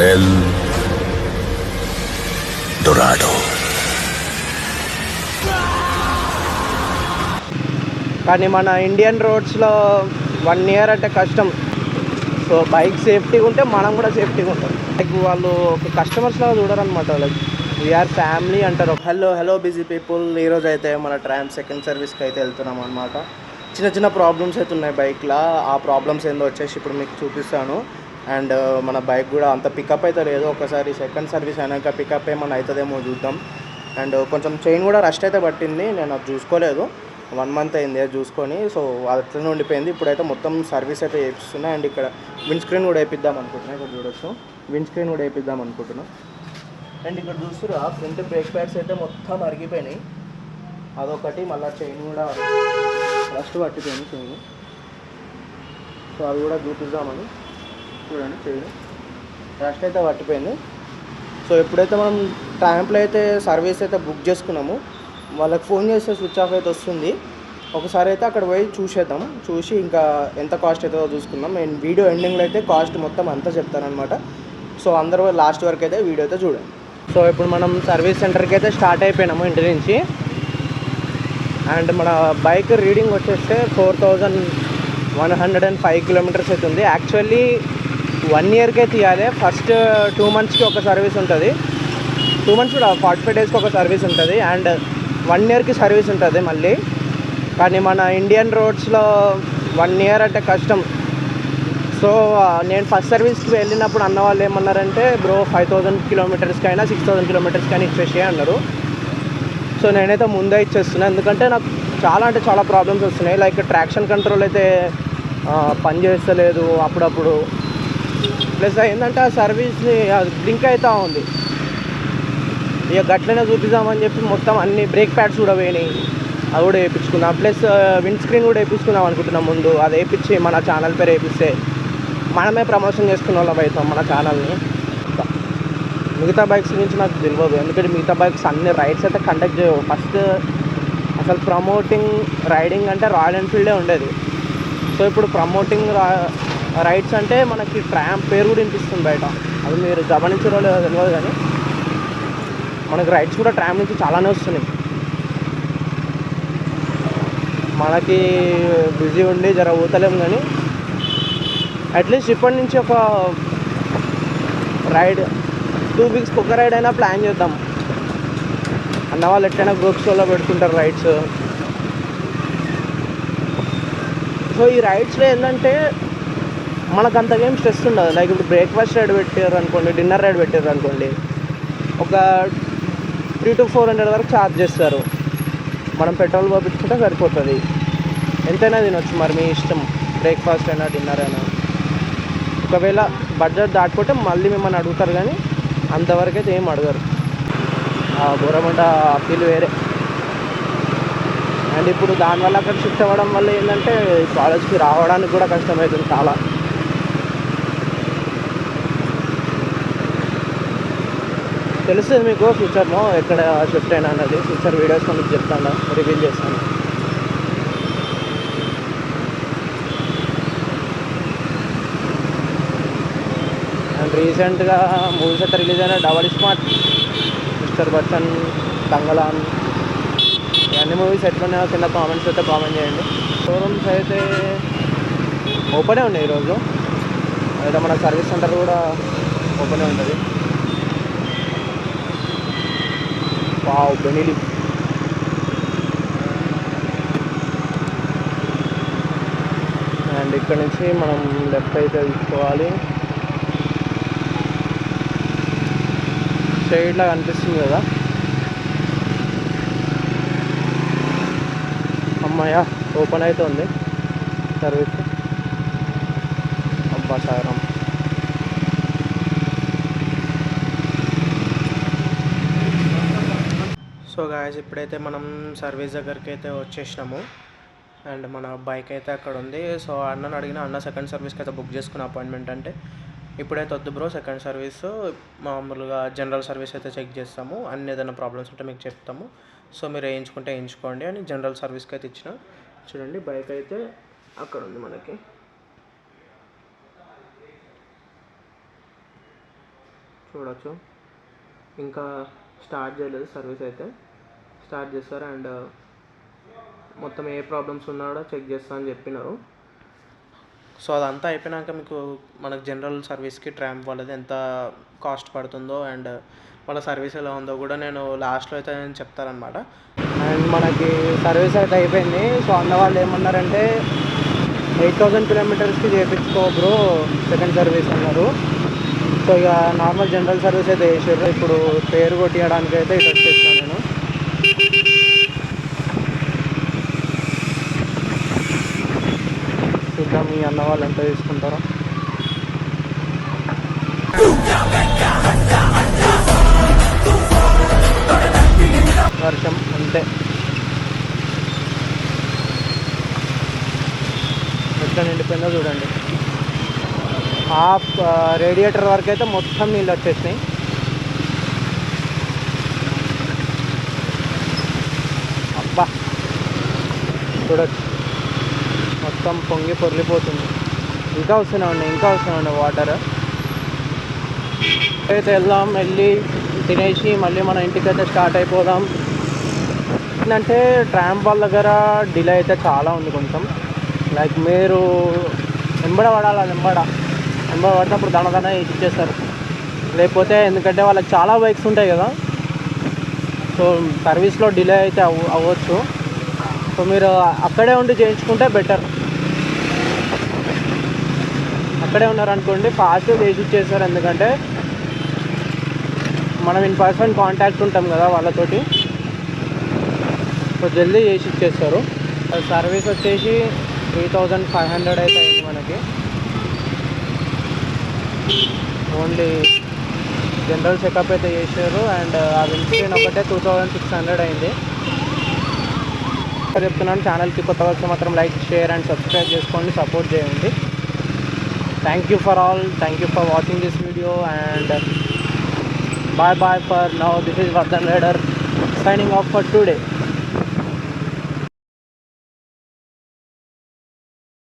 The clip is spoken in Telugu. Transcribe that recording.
El Dorado. కానీ మన ఇండియన్ రోడ్స్లో 1 ఇయర్ అంటే కష్టం. సో బైక్ సేఫ్టీగా ఉంటే మనం కూడా సేఫ్టీగా ఉంటాం. లైక్ వాళ్ళు ఒక కస్టమర్స్ లాగా చూడరు అనమాట. లైక్ వీఆర్ ఫ్యామిలీ అంటారు. Hello busy people. ఈరోజు అయితే మన ట్రామ్ సెకండ్ సర్వీస్కి అయితే వెళ్తున్నాం అనమాట. చిన్న ప్రాబ్లమ్స్ అయితే ఉన్నాయి బైక్లో. ఆ ప్రాబ్లమ్స్ ఏందో వచ్చేసి ఇప్పుడు మీకు చూపిస్తాను. అండ్ మన బైక్ కూడా అంత పికప్ అయితే లేదు. ఒకసారి సెకండ్ సర్వీస్ అయినాక పికప్ ఏమన్నా అవుతుందేమో చూద్దాం. అండ్ కొంచెం చైన్ కూడా రస్ట్ అయితే పట్టింది. నేను అది చూసుకోలేదు. 1 మంత్ అయింది అది చూసుకొని. సో అట్లనే ఉండిపోయింది. ఇప్పుడైతే మొత్తం సర్వీస్ అయితే వేపిస్తున్నా. అండ్ ఇక్కడ విండ్ స్క్రీన్ కూడా వేపిద్దాం అనుకుంటున్నా. ఇక్కడ చూడొచ్చు, విండ్ స్క్రీన్ కూడా వేపిద్దాం అనుకుంటున్నా. అండ్ ఇక్కడ చూస్తున్నా ఫ్రంట్ బ్రేక్ ప్యాడ్స్ అయితే మొత్తం అరిగిపోయినాయి. అదొకటి, మళ్ళీ చైన్ కూడా రస్ట్ పట్టిపోయింది చైన్. సో అవి కూడా చూపిద్దామని. చూడండి చైన్ రస్ట్ అయితే పట్టిపోయింది. సో ఎప్పుడైతే మనం ట్రాంప్లో అయితే సర్వీస్ అయితే బుక్ చేసుకున్నాము, వాళ్ళకి ఫోన్ చేస్తే స్విచ్ ఆఫ్ అయితే వస్తుంది. ఒకసారి అయితే అక్కడ పోయి చూసేద్దాం. చూసి ఇంకా ఎంత కాస్ట్ అవుతుందో చూసుకుందాం. నేను వీడియో ఎండింగ్లో అయితే కాస్ట్ మొత్తం అంతా చెప్తానమాట. సో అందరూ లాస్ట్ వరకు అయితే వీడియో అయితే చూడండి. సో ఇప్పుడు మనం సర్వీస్ సెంటర్కి అయితే స్టార్ట్ అయిపోయినాము ఇంటి నుంచి. అండ్ మన బైక్ రీడింగ్ వచ్చేస్తే 4105 కిలోమీటర్స్ అవుతుంది. యాక్చువల్లీ 1 ఇయర్కే తీయాలి. ఫస్ట్ 2 మంత్స్కి ఒక సర్వీస్ ఉంటుంది. 2 మంత్స్ కూడా 45 డేస్కి ఒక సర్వీస్ ఉంటుంది. అండ్ 1 ఇయర్కి సర్వీస్ ఉంటుంది మళ్ళీ. కానీ మన ఇండియన్ రోడ్స్లో 1 ఇయర్ అంటే కష్టం. సో నేను ఫస్ట్ సర్వీస్కి వెళ్ళినప్పుడు అన్న వాళ్ళు ఏమన్నారంటే, బ్రో 5000 కిలోమీటర్స్కైనా 6000 కిలోమీటర్స్కైనా ఇచ్చేసే అన్నారు. సో నేనైతే ముందే ఇచ్చేస్తున్నాను. ఎందుకంటే నాకు చాలా అంటే చాలా ప్రాబ్లమ్స్ వస్తున్నాయి. లైక్ ట్రాక్షన్ కంట్రోల్ అయితే పనిచేస్తలేదు అప్పుడప్పుడు. ప్లస్ ఏంటంటే ఆ సర్వీస్ని బ్లింక్ అవుతూ ఉంది. ఇక గట్లనే చూపిద్దామని చెప్పి మొత్తం అన్ని బ్రేక్ ప్యాడ్స్ కూడా పోయినాయి. అది కూడా వేయించుకున్నాం. ప్లస్ విండ్ స్క్రీన్ కూడా వేయించుకుందాం అనుకుంటున్నాం ముందు. అది వేయించి మన ఛానల్ పేరు వేపిస్తే మనమే ప్రమోషన్ చేసుకునే వాళ్ళం అవుతాం మన ఛానల్ని. మిగతా బైక్స్ గురించి నాకు తెలియదు. ఎందుకంటే మిగతా బైక్స్ అన్ని రైడ్స్ అయితే కండక్ట్ చేయవు. ఫస్ట్ అసలు ప్రమోటింగ్ రైడింగ్ అంటే రాయల్ ఎన్ఫీల్డే ఉండేది. సో ఇప్పుడు ప్రమోటింగ్ రైడ్స్ అంటే మనకి ట్రామ్ పేరు కూడా వినిపిస్తుంది బయట. అది మీరు గమనించడం లేదో తెలియదు, కానీ మనకి రైడ్స్ కూడా ట్రామ్ నుంచి చాలానే వస్తున్నాయి. మనకి బిజీ ఉండి జర ఊతలేం, కానీ అట్లీస్ట్ ఇప్పటి నుంచి ఒక రైడ్ 2 వీక్స్కి ఒక రైడ్ అయినా ప్లాన్ చేద్దాం. అన్న వాళ్ళు ఎట్లయినా గ్రూప్స్లో పెడుతుంటారు రైడ్స్. సో ఈ రైడ్స్లో ఏంటంటే మనకు అంతకేం స్ట్రెస్ ఉండదు. లైక్ ఇప్పుడు బ్రేక్ఫాస్ట్ రైడ్ పెట్టారు అనుకోండి, డిన్నర్ రైడ్ పెట్టారు అనుకోండి, ఒక 300 to 400 వరకు ఛార్జ్ చేస్తారు. మనం పెట్రోల్ పోపించుకుంటే సరిపోతుంది. ఎంతైనా తినొచ్చు, మరి మీ ఇష్టం. బ్రేక్ఫాస్ట్ అయినా డిన్నర్ అయినా. ఒకవేళ బడ్జెట్ దాటుకుంటే మళ్ళీ మిమ్మల్ని అడుగుతారు, కానీ అంతవరకు అయితే ఏం అడగరు. బోరమంట ఫీల్ వేరే. అండ్ ఇప్పుడు దానివల్ల అక్కడ షిఫ్ట్ అవ్వడం వల్ల ఏంటంటే కాలేజ్కి రావడానికి కూడా కష్టమవుతుంది చాలా. తెలుస్తుంది మీకు ఫ్యూచర్లో ఎక్కడ షిఫ్ట్ అయినా అన్నది. ఫ్యూచర్ వీడియోస్లో మీకు చెప్తాను, రివీల్ చేస్తాను. అండ్ రీసెంట్గా మూవీస్ అయితే రిలీజ్ అయిన డబల్ స్మార్ట్, మిస్టర్ బచ్చన్, దంగలాన్, ఇవన్నీ మూవీస్ ఎట్లున్నాయో కింద కామెంట్స్ అయితే కామెంట్ చేయండి. షోరూమ్స్ అయితే ఓపెనే ఉన్నాయి ఈరోజు. అయితే మన సర్వీస్ సెంటర్ కూడా ఓపెనే ఉంటుంది. Wow, Benelli. అండ్ ఇక్కడ నుంచి మనం లెఫ్ట్ అయితే తీసుకోవాలి. స్ట్రైట్లా కనిపిస్తుంది కదా. అమ్మాయ ఓపెన్ అయితే ఉంది సర్వీస్. అబ్బా సారం. సో గాయస్, ఇప్పుడైతే మనం సర్వీస్ దగ్గరికి అయితే వచ్చేసినాము. అండ్ మన బైక్ అయితే అక్కడ ఉంది. సో అన్నను అడిగిన, అన్న సెకండ్ సర్వీస్కి అయితే బుక్ చేసుకున్న అపాయింట్మెంట్. అంటే ఇప్పుడైతే వద్దు బ్రో, సెకండ్ సర్వీస్ మామూలుగా జనరల్ సర్వీస్ అయితే చెక్ చేస్తాము, అన్ని ఏదైనా ప్రాబ్లమ్స్ ఉంటే మీకు చెప్తాము. సో మీరు వేయించుకోండి అని జనరల్ సర్వీస్కి అయితే ఇచ్చిన. చూడండి బైక్ అయితే అక్కడ ఉంది మనకి. చూడొచ్చు. ఇంకా స్టార్ట్ చేయలేదు, సర్వీస్ అయితే స్టార్ట్ చేస్తారు. అండ్ మొత్తం ఏ ప్రాబ్లమ్స్ ఉన్నా కూడా చెక్ చేస్తా అని చెప్పినారు. సో అదంతా అయిపోయినాక మీకు మనకు జనరల్ సర్వీస్కి ట్రాంప్ వాళ్ళది ఎంత కాస్ట్ పడుతుందో అండ్ వాళ్ళ సర్వీస్ ఎలా ఉందో కూడా నేను లాస్ట్లో అయితే నేను చెప్తారనమాట. అండ్ మనకి సర్వీస్ అయితే అయిపోయింది. సో అన్న వాళ్ళు ఏమన్నారంటే 8000 కిలోమీటర్స్కి చేయించుకో బ్రో సెకండ్ సర్వీస్ అన్నారు. సో ఇక నార్మల్ జనరల్ సర్వీస్ అయితే చేసారు. ఇప్పుడు పేరు కొట్టియడానికి అయితే ఇటు వచ్చేసాను నేను. చూద్దాం మీ అన్న వాళ్ళు ఎంత తీసుకుంటారో. వర్షం అంతే, ఎట్లా నిండిపోయిందో చూడండి. హాఫ్ రేడియేటర్ వరకు అయితే మొత్తం నీళ్ళు వచ్చేసినాయి. అబ్బా చూడచ్చు, మొత్తం పొంగి పొర్లిపోతుంది. ఇంకా వస్తూనే ఉన్నాయి వాటర్. అయితే వెళ్దాం, వెళ్ళి తినేసి మళ్ళీ మన ఇంటికైతే స్టార్ట్ అయిపోదాం. ఏంటంటే ట్రాంప్ వాళ్ళ దగ్గర డిలే అయితే చాలా ఉంది కొంచెం. లైక్ మీరు వెంబడ పడితే అప్పుడు దణ వేసి ఇచ్చేస్తారు. లేకపోతే ఎందుకంటే వాళ్ళకి చాలా బైక్స్ ఉంటాయి కదా, సో సర్వీస్లో డిలే అయితే అవ్వచ్చు. సో మీరు అక్కడే ఉండి చేయించుకుంటే బెటర్. అక్కడే ఉన్నారనుకోండి ఫాస్ట్గా చేసి ఇచ్చేస్తారు. ఎందుకంటే మనం ఇన్ పర్సన్ కాంటాక్ట్ ఉంటాం కదా వాళ్ళతోటి, సో జల్దీ చేసి ఇచ్చేస్తారు. సర్వీస్ వచ్చేసి 3500 అయితే అయింది మనకి. ఓన్లీ జనరల్ చెకప్ అయితే చేశారు. అండ్ ఆ విండ్స్క్రీన్ ఒకటే 2600 అయింది. చెప్తున్నాను, ఛానల్కి కొత్త వస్తే మాత్రం లైక్, షేర్ అండ్ సబ్స్క్రైబ్ చేసుకోండి, సపోర్ట్ చేయండి. Thank you for watching this video and bye for now. This is Vardhan Raider signing off for today.